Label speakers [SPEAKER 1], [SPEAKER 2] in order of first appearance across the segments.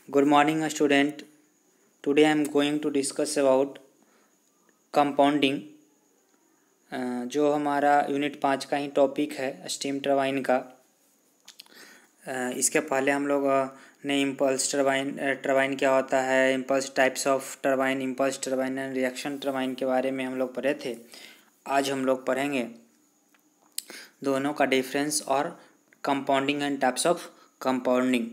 [SPEAKER 1] Good morning, student. Today I am going to discuss about compounding, जो हमारा unit 5 का ही topic है steam turbine का। इसके पहले हम लोग ने इम्पल्स टरबाइन क्या होता है, impulse types of turbine, impulse turbine and reaction turbine के बारे में हम लोग पढ़े थे। आज हम लोग पढ़ेंगे दोनों का डिफरेंस और compounding and types of compounding.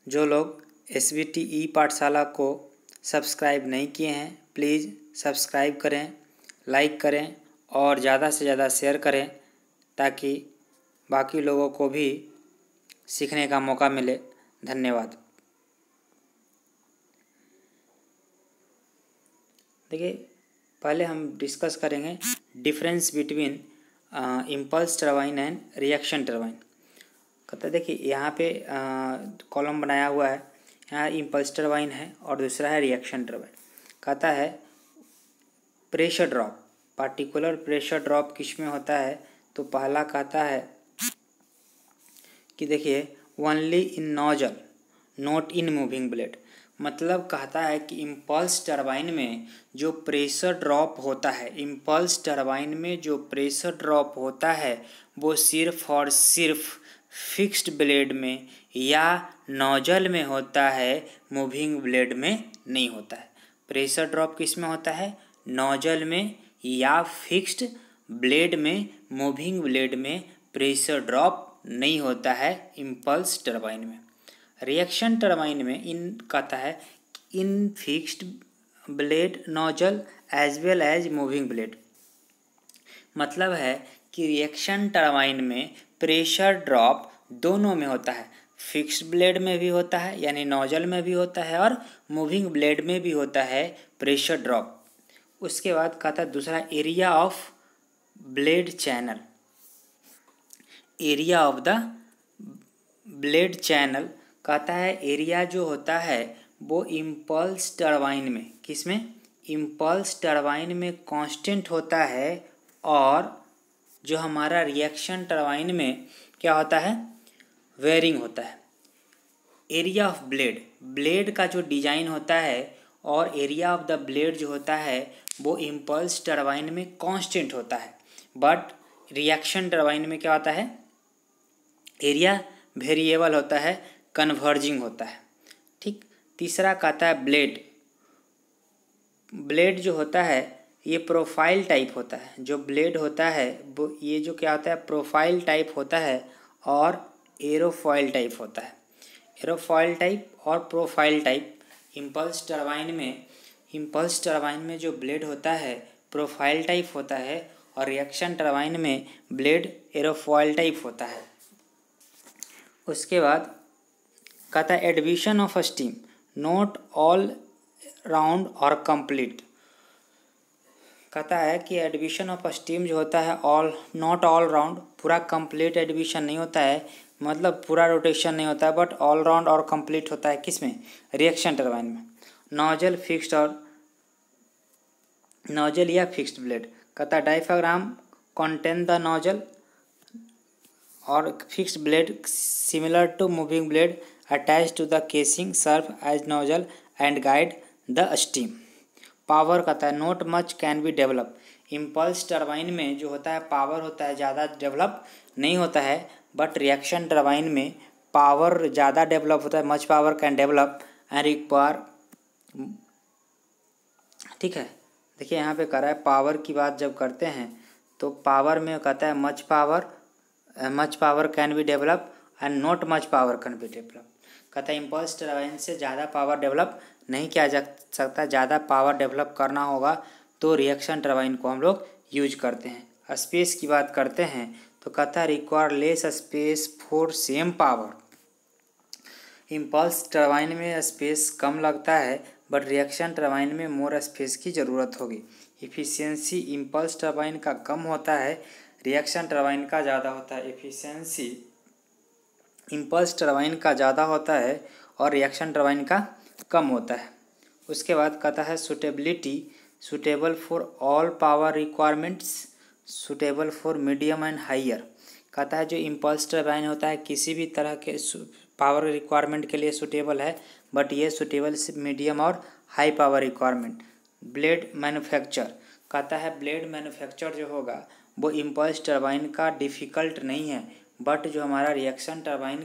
[SPEAKER 1] जो लोग SVTE पाठशाला को सब्सक्राइब नहीं किए हैं, प्लीज़ सब्सक्राइब करें, लाइक करें और ज़्यादा से ज़्यादा शेयर करें ताकि बाकी लोगों को भी सीखने का मौका मिले। धन्यवाद। देखिए, पहले हम डिस्कस करेंगे difference between impulse turbine and reaction turbine. कहता है, देखिए यहाँ पे कॉलम बनाया हुआ है, यहाँ इम्पल्स टरबाइन है और दूसरा है रिएक्शन टरबाइन। कहता है pressure drop, particular pressure drop किस में होता है, तो पहला कहता है कि देखिए only in nozzle not in moving blade. मतलब कहता है कि इम्पल्स टरबाइन में जो प्रेशर ड्रॉप होता है, इम्पल्स टरबाइन में जो प्रेशर ड्रॉप होता है वो सिर्फ और सिर्फ फिक्स्ड ब्लेड में या नोजल में होता है, मूविंग ब्लेड में नहीं होता है। प्रेशर ड्रॉप किस में होता है, नोजल में या फिक्स्ड ब्लेड में, मूविंग ब्लेड में प्रेशर ड्रॉप नहीं होता है इम्पल्स टरबाइन में। रिएक्शन टरबाइन में इन कहता है in fixed blade nozzle as well as moving blade. मतलब है कि रिएक्शन टरबाइन में प्रेशर ड्रॉप दोनों में होता है, फिक्स्ड ब्लेड में भी होता है यानी नोजल में भी होता है और मूविंग ब्लेड में भी होता है प्रेशर ड्रॉप। उसके बाद कहता है दूसरा area of blade channel. Area of the blade channel कहता है एरिया जो होता है वो इम्पल्स टरबाइन में, किस में, इम्पल्स टरबाइन में कांस्टेंट होता है और जो हमारा रिएक्शन टरबाइन में क्या होता है, वेरिंग होता है। एरिया ऑफ ब्लेड, ब्लेड का जो डिजाइन होता है और एरिया ऑफ द ब्लेड जो होता है वो इम्पल्स टरबाइन में कांस्टेंट होता है, बट रिएक्शन टरबाइन में क्या होता है, एरिया वेरिएबल होता है, कन्वर्जिंग होता है। ठीक। तीसरा कहता है ब्लेड। ब्लेड जो होता है ये प्रोफाइल टाइप होता है। जो ब्लेड होता है वो ये जो क्या होता है, प्रोफाइल टाइप होता है और एरोफॉइल टाइप होता है। एरोफॉइल टाइप और प्रोफाइल टाइप। इम्पल्स टरबाइन में जो ब्लेड होता है प्रोफाइल टाइप होता है और रिएक्शन टरबाइन में ब्लेड एरोफॉइल टाइप होता है। उसके बाद कहता है admission of steam not all round और कंप्लीट। कहता है कि एडमिशन ऑफ स्टीम जो होता है नॉट ऑल राउंड, पूरा कंप्लीट एडमिशन नहीं होता है, मतलब पूरा रोटेशन नहीं होता है, बट ऑल राउंड और कंप्लीट होता है किस में, रिएक्शन टरबाइन में। नोजल फिक्स्ड और नोजल या फिक्स्ड ब्लेड। कहता है डायफ्राम कंटेन द नोजल और fixed blade similar to moving blade attach to the casing serve as nozzle and guide the steam. Power कहता है not much can be develop. Impulse turbine में जो होता है power होता है, ज़्यादा डेवलप नहीं होता है, बट रिएक्शन टरबाइन में पावर ज़्यादा डेवलप होता है, much power can develop and require. ठीक है। देखिए यहाँ पे कह रहा है पावर की बात जब करते हैं तो पावर में कहता है much power can be develop and not much power can be develop. कहता है इम्पल्स टरबाइन से ज़्यादा पावर डेवलप नहीं किया जा सकता, ज़्यादा पावर डेवलप करना होगा तो रिएक्शन टरबाइन को हम लोग यूज करते हैं। स्पेस की बात करते हैं तो कहता है require less space for same power. Impulse turbine में स्पेस कम लगता है बट रिएक्शन टरबाइन में मोर स्पेस की ज़रूरत होगी। इफ़िशियंसी इम्पल्स टरबाइन का कम होता है, रिएक्शन टरबाइन का ज़्यादा होता है। इफ़िशियंसी इम्पल्स टरबाइन का ज़्यादा होता है और रिएक्शन टरबाइन का कम होता है। उसके बाद कहता है suitability suitable for all power requirements, suitable for medium and higher. कहता है जो इम्पल्स टरबाइन होता है किसी भी तरह के पावर रिक्वायरमेंट के लिए सूटेबल है, बट ये सूटेबल सिर्फ मीडियम और high power requirement. Blade manufacture, कहता है ब्लेड मैन्युफैक्चर जो होगा वो इम्पल्स टरबाइन का डिफ़िकल्ट नहीं है, बट जो हमारा रिएक्शन टरबाइन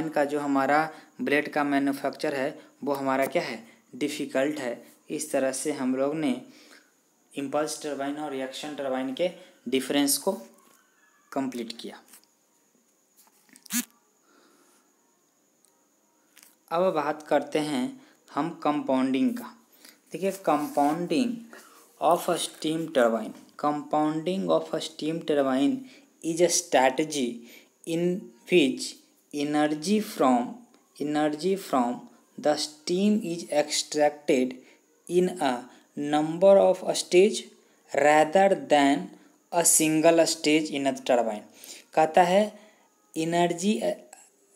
[SPEAKER 1] का जो हमारा ब्लेड का मैन्युफैक्चर है वो हमारा क्या है, डिफ़िकल्ट है। इस तरह से हम लोग ने इम्पल्स टरबाइन और रिएक्शन टरबाइन के डिफरेंस को कंप्लीट किया। अब बात करते हैं हम कंपाउंडिंग का। देखिए compounding of a steam turbine, compounding of a steam turbine is a strategy in which energy from the steam is extracted in a number of stage rather than a single stage in a turbine। कहता है energy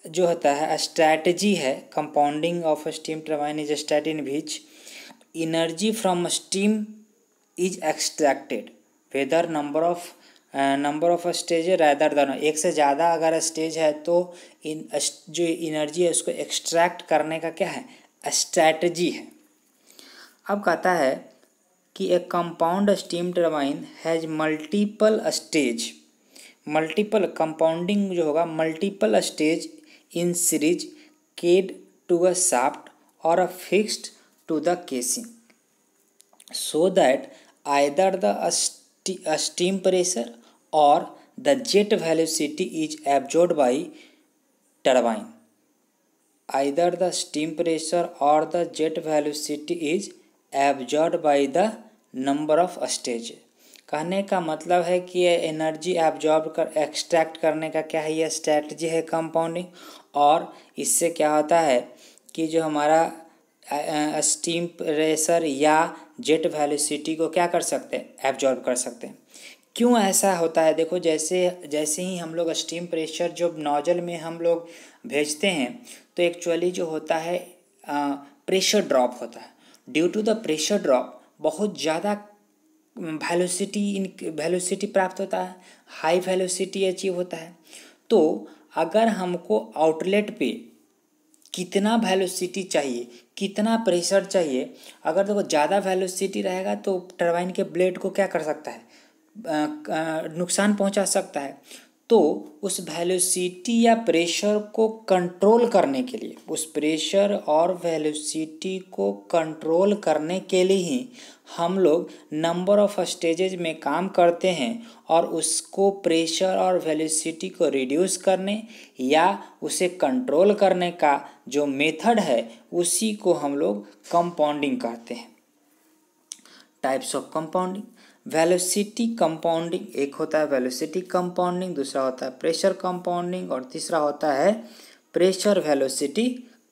[SPEAKER 1] जो होता है strategy है, compounding of steam turbine is strategy in which energy from steam is extracted whether number of stage है rather than, एक से ज़्यादा अगर स्टेज है तो जो एनर्जी है उसको एक्सट्रैक्ट करने का क्या है, स्ट्रैटेजी है। अब कहता है कि एक compound steam turbine has multiple stage, multiple compounding जो होगा multiple stage in series keyed to a shaft और a fixed to the casing so that either the steam pressure or the jet velocity is absorbed by turbine, either the steam pressure or the jet velocity is absorbed by the number of stage। कहने का मतलब है कि ये energy absorb कर extract करने का क्या है, ये स्ट्रैटेजी है कंपाउंडिंग, और इससे क्या होता है कि जो हमारा स्टीम प्रेशर या जेट वेलोसिटी को क्या कर सकते हैं, एब्जॉर्ब कर सकते हैं। क्यों ऐसा होता है, देखो जैसे ही हम लोग स्टीम प्रेशर जो नोजल में हम लोग भेजते हैं तो एक्चुअली जो होता है प्रेशर ड्रॉप होता है। Due to the pressure drop बहुत ज़्यादा वेलोसिटी प्राप्त होता है, हाई वेलोसिटी अचीव होता है। तो अगर हमको आउटलेट पे कितना वेलोसिटी चाहिए, कितना प्रेशर चाहिए, अगर देखो ज़्यादा वेलोसिटी रहेगा तो टरबाइन के ब्लेड को क्या कर सकता है, नुकसान पहुंचा सकता है। तो उस वेलोसिटी या प्रेशर को कंट्रोल करने के लिए, उस प्रेशर और वेलोसिटी को कंट्रोल करने के लिए ही हम लोग नंबर ऑफ स्टेजेज में काम करते हैं, और उसको प्रेशर और वेलोसिटी को रिड्यूस करने या उसे कंट्रोल करने का जो मेथड है उसी को हम लोग कंपाउंडिंग कहते हैं। Types of compounding, velocity compounding एक होता है वेलोसिटी कंपाउंडिंग, दूसरा होता है प्रेशर कंपाउंडिंग, और तीसरा होता है pressure velocity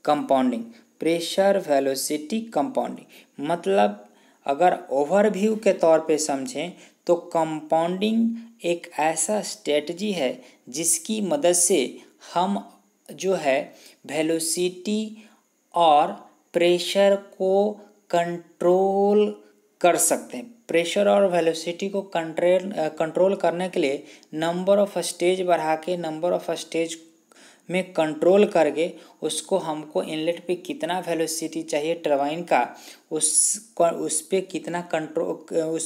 [SPEAKER 1] compounding. Pressure velocity compounding मतलब अगर ओवरव्यू के तौर पे समझें तो कंपाउंडिंग एक ऐसा स्ट्रेटजी है जिसकी मदद से हम जो है वेलोसिटी और प्रेशर को कंट्रोल कर सकते हैं। प्रेशर और वेलोसिटी को कंट्रोल करने के लिए नंबर ऑफ स्टेज बढ़ा के, नंबर ऑफ स्टेज में कंट्रोल करके उसको हमको इनलेट पे कितना वेलोसिटी चाहिए टरबाइन का, उस पे कितना कंट्रोल,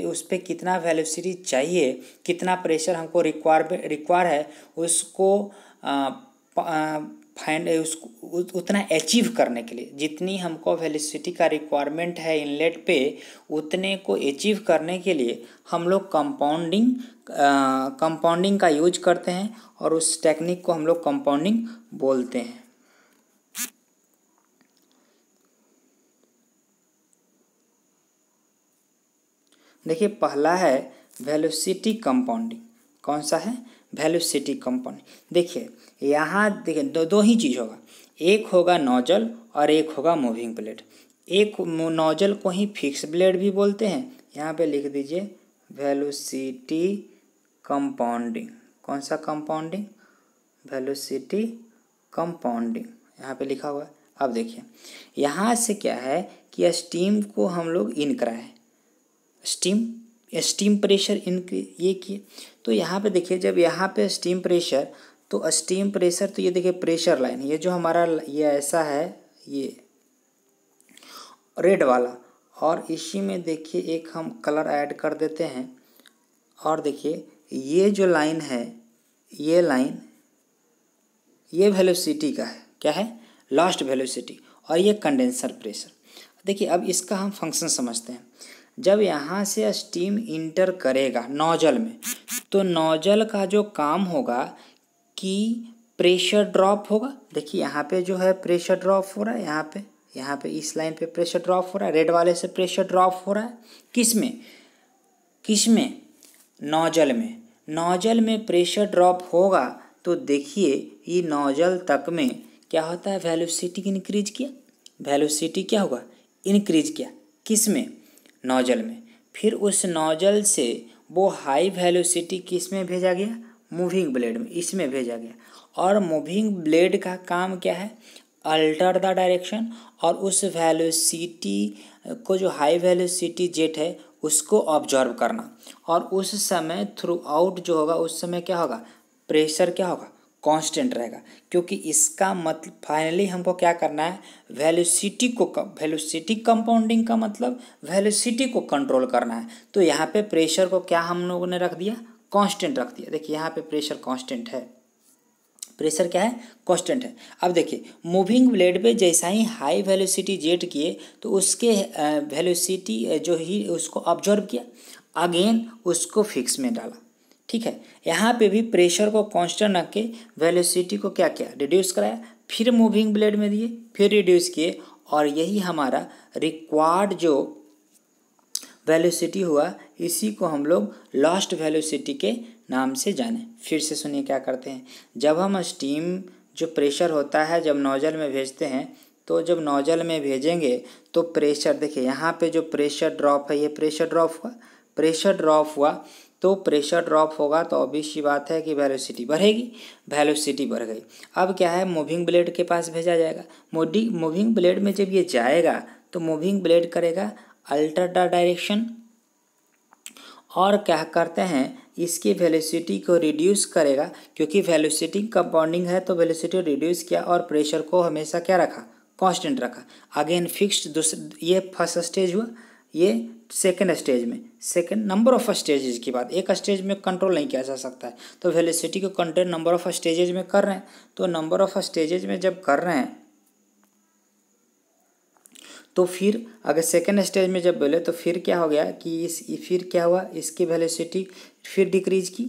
[SPEAKER 1] उस पे कितना वेलोसिटी चाहिए, कितना प्रेशर हमको रिक्वायर है, उसको उतना अचीव करने के लिए, जितनी हमको वेलोसिटी का रिक्वायरमेंट है इनलेट पे उतने को अचीव करने के लिए हम लोग कंपाउंडिंग का यूज करते हैं, और उस टेक्निक को हम लोग कंपाउंडिंग बोलते हैं। देखिए पहला है वेलोसिटी कंपाउंडिंग। कौन सा है, वेलोसिटी कंपाउंडिंग। देखिए यहाँ देखिए दो ही चीज़ होगा, एक होगा नोजल और एक होगा मूविंग ब्लेड। एक नोजल को ही फिक्स ब्लेड भी बोलते हैं, यहाँ पे लिख दीजिए वेलोसिटी कंपाउंडिंग। कौन सा कंपाउंडिंग, वेलोसिटी कंपाउंडिंग, यहाँ पे लिखा हुआ है। अब देखिए यहाँ से क्या है कि स्टीम को हम लोग इन कराएं, स्टीम स्टीम प्रेशर ये किए। तो यहाँ पे देखिए, जब यहाँ पे स्टीम प्रेशर, तो स्टीम प्रेशर, तो ये देखिए प्रेशर लाइन, ये जो हमारा ये ऐसा है, ये रेड वाला, और इसी में देखिए एक हम कलर ऐड कर देते हैं, और देखिए ये जो लाइन है, ये लाइन ये वेलोसिटी का है, क्या है, लास्ट वेलोसिटी, और ये कंडेंसर प्रेशर। देखिए अब इसका हम फंक्शन समझते हैं। जब यहाँ से स्टीम इंटर करेगा नोजल में, तो नोजल का जो काम होगा कि प्रेशर ड्रॉप होगा। देखिए यहाँ पे जो है प्रेशर ड्रॉप हो रहा है, यहाँ पे इस लाइन पे प्रेशर ड्रॉप हो रहा है, रेड वाले से प्रेशर ड्रॉप हो रहा है, किसमें नोजल में। नोजल में प्रेशर ड्रॉप होगा तो देखिए ये नोजल तक में क्या होता है, वेलोसिटी इंक्रीज किया, वेलोसिटी क्या होगा, इंक्रीज किया, किसमें, नोजल में। फिर उस नोजल से वो हाई वेलोसिटी किस में भेजा गया, मूविंग ब्लेड में, इसमें भेजा गया। और मूविंग ब्लेड का काम क्या है, अल्टर द डायरेक्शन, और उस वेलोसिटी को, जो हाई वेलोसिटी जेट है, उसको ऑब्जर्व करना। और उस समय थ्रू आउट जो होगा, उस समय क्या होगा, प्रेशर क्या होगा, कांस्टेंट रहेगा। क्योंकि इसका मतलब फाइनली हमको क्या करना है, वेलोसिटी कंपाउंडिंग का मतलब वेलोसिटी को कंट्रोल करना है। तो यहाँ पे प्रेशर को क्या हम लोगों ने रख दिया, कांस्टेंट रख दिया। देखिए यहाँ पे प्रेशर कांस्टेंट है, प्रेशर क्या है, कांस्टेंट है। अब देखिए मूविंग ब्लेड पे जैसा ही हाई वेलोसिटी जेट किए, तो उसके वेलोसिटी जो ही उसको ऑब्जर्व किया, अगेन उसको फिक्स में डाला, ठीक है। यहाँ पे भी प्रेशर को कांस्टेंट रख के वेलोसिटी को क्या किया, रिड्यूस कराया, फिर मूविंग ब्लेड में दिए, फिर रिड्यूस किए, और यही हमारा रिक्वायर्ड जो वेलोसिटी हुआ, इसी को हम लोग लास्ट वेलोसिटी के नाम से जाने। फिर से सुनिए क्या करते हैं। जब हम स्टीम जो प्रेशर होता है जब नोजल में भेजते हैं, तो जब नोजल में भेजेंगे तो प्रेशर, देखिए यहाँ पे जो प्रेशर ड्रॉप है, ये प्रेशर ड्रॉप हुआ, प्रेशर ड्रॉप हुआ, तो प्रेशर ड्रॉप होगा तो ऑब्वियस सी बात है कि वेलोसिटी बढ़ेगी, वेलोसिटी बढ़ गई। अब क्या है, मूविंग ब्लेड के पास भेजा जाएगा। मूविंग ब्लेड में जब ये जाएगा तो मूविंग ब्लेड करेगा अल्टर द डायरेक्शन, और क्या करते हैं, इसकी वेलोसिटी को रिड्यूस करेगा, क्योंकि वेलोसिटी कंपाउंडिंग है, तो वेलोसिटी रिड्यूस किया और प्रेशर को हमेशा क्या रखा, कांस्टेंट रखा। अगेन फिक्स्ड, ये फर्स्ट स्टेज हुआ, ये सेकेंड स्टेज में, सेकेंड नंबर ऑफ स्टेजेज की बात, एक स्टेज में कंट्रोल नहीं किया जा सकता है, तो वेलोसिटी को कंट्रोल नंबर ऑफ स्टेजेज में कर रहे हैं। तो नंबर ऑफ स्टेजेज में जब कर रहे हैं, तो फिर अगर सेकेंड स्टेज में जब बोले, तो फिर क्या हो गया कि फिर क्या हुआ, इसकी वेलोसिटी फिर डिक्रीज की,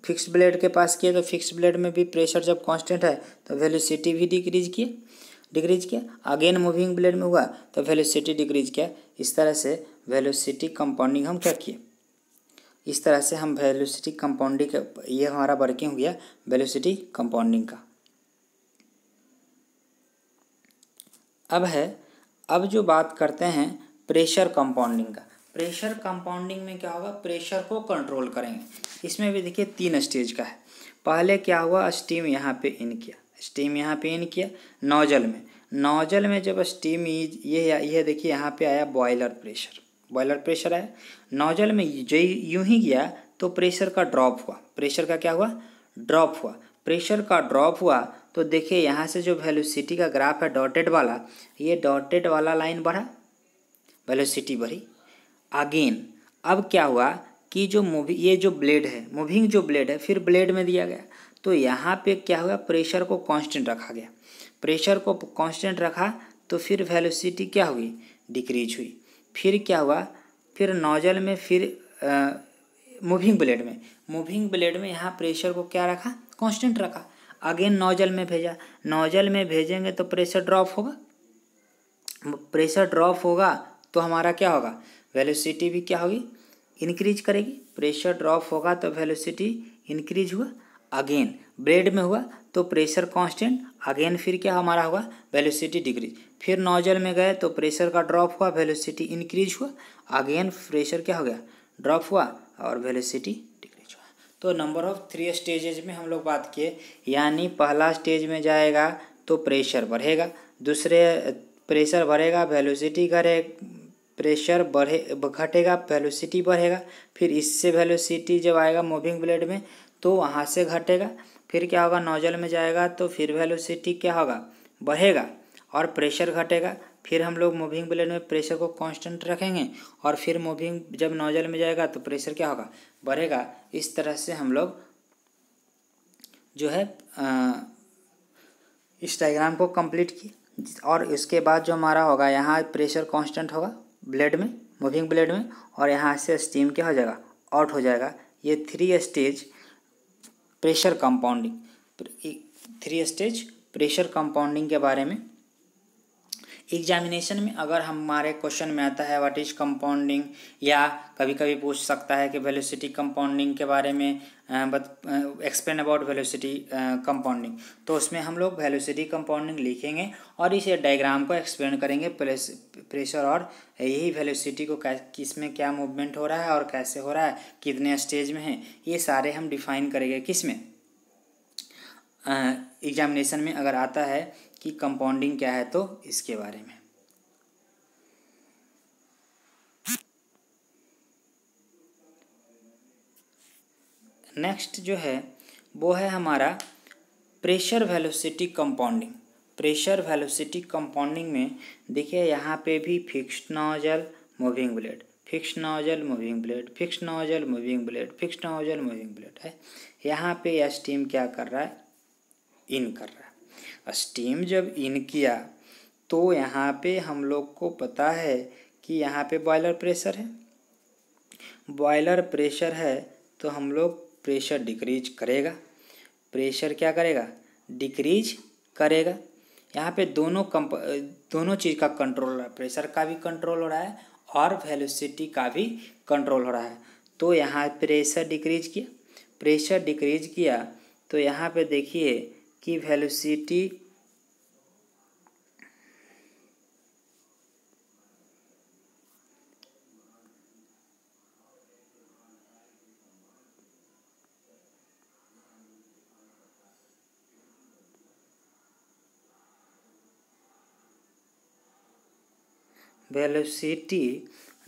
[SPEAKER 1] फिक्स ब्लेड के पास किया, तो फिक्स ब्लेड में भी प्रेशर जब कांस्टेंट है तो वेलोसिटी भी डिक्रीज किया। अगेन मूविंग ब्लेड में हुआ तो वेलोसिटी डिक्रीज किया। इस तरह से वेलोसिटी कंपाउंडिंग हम क्या किए, इस तरह से हम वेलोसिटी कंपाउंडिंग, ये हमारा वर्किंग हो गया वेलोसिटी कंपाउंडिंग का। अब जो बात करते हैं प्रेशर कंपाउंडिंग का। प्रेशर कंपाउंडिंग में क्या होगा, प्रेशर को कंट्रोल करेंगे। इसमें भी देखिए 3 स्टेज का है। पहले क्या हुआ, स्टीम यहाँ पे इन किया, नोजल में जब स्टीम ये देखिए यहाँ पे आया बॉयलर प्रेशर आया। नोजल में यूं ही गया तो प्रेशर का ड्रॉप हुआ, प्रेशर का क्या हुआ, प्रेशर का ड्रॉप हुआ। तो देखिए यहाँ से जो वेलोसिटी का ग्राफ है डॉटेड वाला, ये डॉटेड वाला लाइन बढ़ा, वेलोसिटी बढ़ी। अगेन अब क्या हुआ कि जो ये जो ब्लेड है, मूविंग जो ब्लेड है, फिर ब्लेड में दिया गया, तो यहाँ पे क्या हुआ, प्रेशर को कांस्टेंट रखा गया। प्रेशर को कांस्टेंट रखा तो फिर वेलोसिटी क्या हुई, डिक्रीज हुई। फिर क्या हुआ, फिर नोजल में, फिर मूविंग ब्लेड में यहाँ प्रेशर को क्या रखा, कांस्टेंट रखा। अगेन नोजल में भेजा, नोजल में भेजेंगे तो प्रेशर ड्रॉप होगा, तो हमारा क्या होगा, वेलोसिटी भी क्या होगी, इंक्रीज करेगी। प्रेशर ड्रॉप होगा तो वेलोसिटी इंक्रीज हुआ। अगेन ब्लेड में हुआ तो प्रेशर कांस्टेंट, अगेन फिर क्या हमारा हुआ, वेलोसिटी डिक्रीज। फिर नोजल में गए तो प्रेशर का ड्रॉप हुआ, वेलोसिटी इंक्रीज हुआ। अगेन प्रेशर क्या हो गया, ड्रॉप हुआ और वेलोसिटी डिक्रीज हुआ। तो नंबर ऑफ 3 स्टेजेज में हम लोग बात किए, यानी पहला स्टेज में जाएगा तो प्रेशर बढ़ेगा, दूसरे प्रेशर बढ़ेगा, वेलोसिटी प्रेशर घटेगा, वेलोसिटी बढ़ेगा, फिर इससे वेलोसिटी जब आएगा मूविंग ब्लेड में तो वहाँ से घटेगा, फिर क्या होगा नोजल में जाएगा तो फिर वेलोसिटी क्या होगा बढ़ेगा और प्रेशर घटेगा। फिर हम लोग मूविंग ब्लेड में प्रेशर को कांस्टेंट रखेंगे और फिर मूविंग जब नोजल में जाएगा तो प्रेशर क्या होगा बढ़ेगा। इस तरह से हम लोग जो है इस डायग्राम को कंप्लीट किए। और इसके बाद जो हमारा होगा यहाँ प्रेशर कांस्टेंट होगा ब्लेड में, मूविंग ब्लेड में, और यहाँ से स्टीम क्या हो जाएगा आउट हो जाएगा। ये 3 stage pressure compounding, 3 stage pressure compounding के बारे में एग्जामिनेशन में अगर हमारे क्वेश्चन में आता है व्हाट इज कंपाउंडिंग, या कभी कभी पूछ सकता है कि वेलोसिटी कंपाउंडिंग के बारे में एक्सप्लेन अबाउट वेलोसिटी कंपाउंडिंग, तो उसमें हम लोग वेलोसिटी कंपाउंडिंग लिखेंगे और इस डायग्राम को एक्सप्लेन करेंगे प्रेशर और यही वेलोसिटी को किस में क्या मूवमेंट हो रहा है और कैसे हो रहा है, कितने स्टेज में है, ये सारे हम डिफाइन करेंगे किस में एग्जामिनेशन में अगर आता है कि कंपाउंडिंग क्या है तो इसके बारे में। नेक्स्ट जो है वो है हमारा pressure velocity compounding. Pressure velocity compounding में देखिए यहाँ पे भी fixed nozzle moving blade, fixed nozzle moving blade, fixed nozzle moving blade, fixed nozzle moving blade है। यहाँ पे यह स्टीम क्या कर रहा है इन कर रहा है। स्टीम जब इन किया तो यहाँ पे हम लोग को पता है कि यहाँ पे बॉयलर प्रेशर है, बॉयलर प्रेशर है तो हम लोग प्रेशर डिक्रीज करेगा, प्रेशर क्या करेगा डिक्रीज करेगा। यहाँ पे दोनों चीज़ का कंट्रोल हो रहा है, प्रेशर का भी कंट्रोल हो रहा है और वेलोसिटी का भी कंट्रोल हो रहा है। तो यहाँ प्रेशर डिक्रीज किया, प्रेशर डिक्रीज किया तो यहाँ पे देखिए कि वेलोसिटी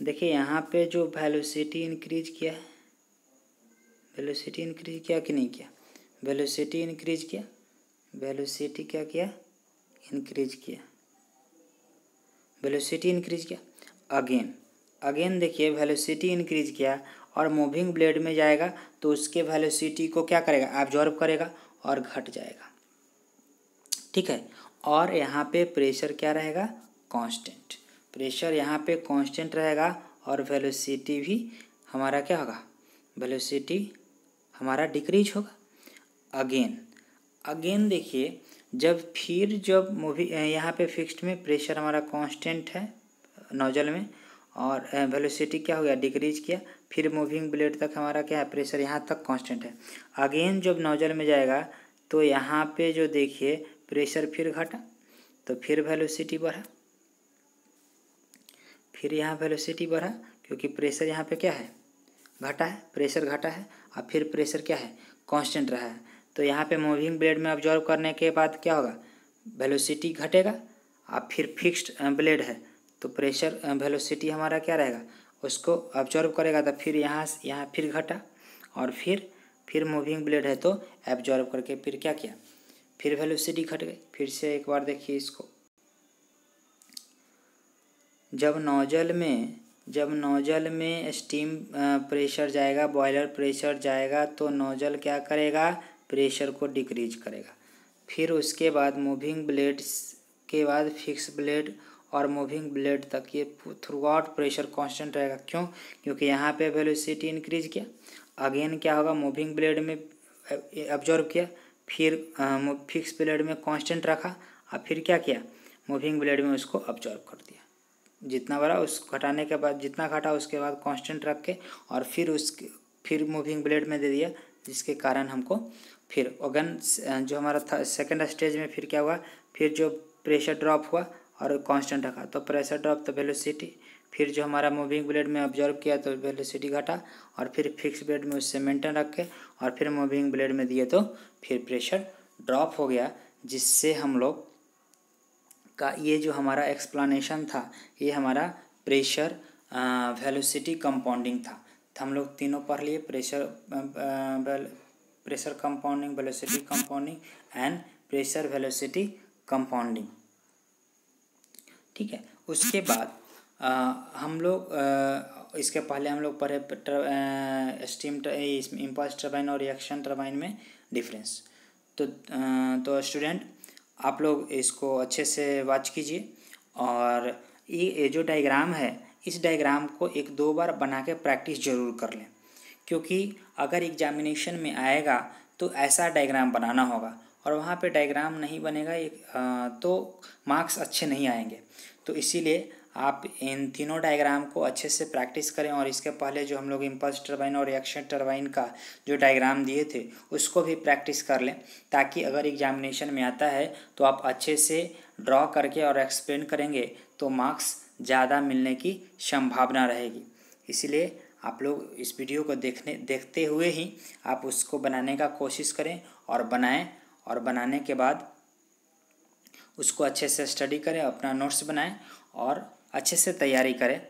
[SPEAKER 1] देखिए यहाँ पे जो वेलोसिटी इंक्रीज किया है, वेलोसिटी इंक्रीज किया कि नहीं किया, वेलोसिटी इंक्रीज किया, वेलोसिटी क्या किया इंक्रीज किया, वेलोसिटी इंक्रीज किया। अगेन देखिए वेलोसिटी इंक्रीज किया और मूविंग ब्लेड में जाएगा तो उसके वेलोसिटी को क्या करेगा एब्जॉर्ब करेगा और घट जाएगा, ठीक है। और यहाँ पे प्रेशर क्या रहेगा कांस्टेंट, प्रेशर यहाँ पे कांस्टेंट रहेगा और वेलोसिटी भी हमारा क्या होगा वेलोसिटी हमारा डिक्रीज होगा। अगेन देखिए जब मूवी यहाँ पे फिक्स्ड में प्रेशर हमारा कांस्टेंट है नोजल में और वेलोसिटी क्या हो गया डिक्रीज किया, फिर मूविंग ब्लेड तक हमारा क्या है प्रेशर यहाँ तक कांस्टेंट है। अगेन जब नोजल में जाएगा तो यहाँ पे जो देखिए प्रेशर फिर घटा तो फिर वेलोसिटी बढ़ा, फिर यहाँ वेलोसिटी बढ़ा क्योंकि प्रेशर यहाँ पे क्या है घटा है, प्रेशर घटा है और फिर प्रेशर क्या है कांस्टेंट रहा है। तो यहाँ पे मूविंग ब्लेड में ऑब्जर्व करने के बाद क्या होगा वेलोसिटी घटेगा और फिर फिक्स्ड ब्लेड है तो प्रेशर वेलोसिटी हमारा क्या रहेगा उसको ऑब्जर्व करेगा, तो फिर यहाँ फिर घटा और फिर मूविंग ब्लेड है तो एब्जॉर्ब करके फिर क्या किया फिर वेलोसिटी घट गई। फिर से एक बार देखिए इसको, जब नोजल में स्टीम प्रेशर जाएगा, बॉयलर प्रेशर जाएगा तो नोजल क्या करेगा प्रेशर को डिक्रीज करेगा। फिर उसके बाद मूविंग ब्लेड के बाद फिक्स ब्लेड और मूविंग ब्लेड तक ये थ्रू आउट प्रेशर कांस्टेंट रहेगा। क्यों? क्योंकि यहाँ पे वेलोसिटी इंक्रीज किया, अगेन क्या होगा मूविंग ब्लेड में ऑब्जर्व किया, फिर फिक्स ब्लेड में कांस्टेंट रखा और फिर क्या किया मूविंग ब्लेड में उसको ऑब्जर्व कर दिया, जितना बड़ा उस घटाने के बाद जितना घटा उसके बाद कांस्टेंट रख के और फिर मूविंग ब्लेड में दे दिया, जिसके कारण हमको फिर अगेन जो हमारा सेकंड स्टेज में फिर क्या हुआ फिर जो प्रेशर ड्रॉप हुआ और कांस्टेंट रखा तो प्रेशर ड्रॉप तो वेलोसिटी, फिर जो हमारा मूविंग ब्लेड में ऑब्जर्व किया तो वेलोसिटी घटा और फिर फिक्स ब्लेड में उससे मेंटेन रख के और फिर मूविंग ब्लेड में दिए तो फिर प्रेशर ड्रॉप हो गया। जिससे हम लोग का ये जो हमारा एक्सप्लेनेशन था ये हमारा प्रेशर वेलोसिटी कंपाउंडिंग था। तो हम लोग तीनों पढ़ लिए, pressure compounding, velocity compounding and pressure velocity compounding. ठीक है, उसके बाद हम लोग इसके पहले हम लोग पढ़े स्टीम इम्पल्स टरबाइन और रिएक्शन टरबाइन में डिफरेंस। तो स्टूडेंट आप लोग इसको अच्छे से वॉच कीजिए और ये जो डायग्राम है इस डायग्राम को 1-2 बार बना के प्रैक्टिस ज़रूर कर लें, क्योंकि अगर एग्जामिनेशन में आएगा तो ऐसा डायग्राम बनाना होगा और वहाँ पे डायग्राम नहीं बनेगा तो मार्क्स अच्छे नहीं आएंगे। तो इसीलिए आप इन तीनों डायग्राम को अच्छे से प्रैक्टिस करें और इसके पहले जो हम लोग इम्पल्स टरबाइन और रिएक्शन टरबाइन का जो डायग्राम दिए थे उसको भी प्रैक्टिस कर लें, ताकि अगर एग्जामिनेशन में आता है तो आप अच्छे से ड्रॉ करके और एक्सप्लेन करेंगे तो मार्क्स ज़्यादा मिलने की संभावना रहेगी। इसीलिए आप लोग इस वीडियो को देखते हुए ही आप उसको बनाने का कोशिश करें और बनाएं, और बनाने के बाद उसको अच्छे से स्टडी करें, अपना नोट्स बनाएं और अच्छे से तैयारी करें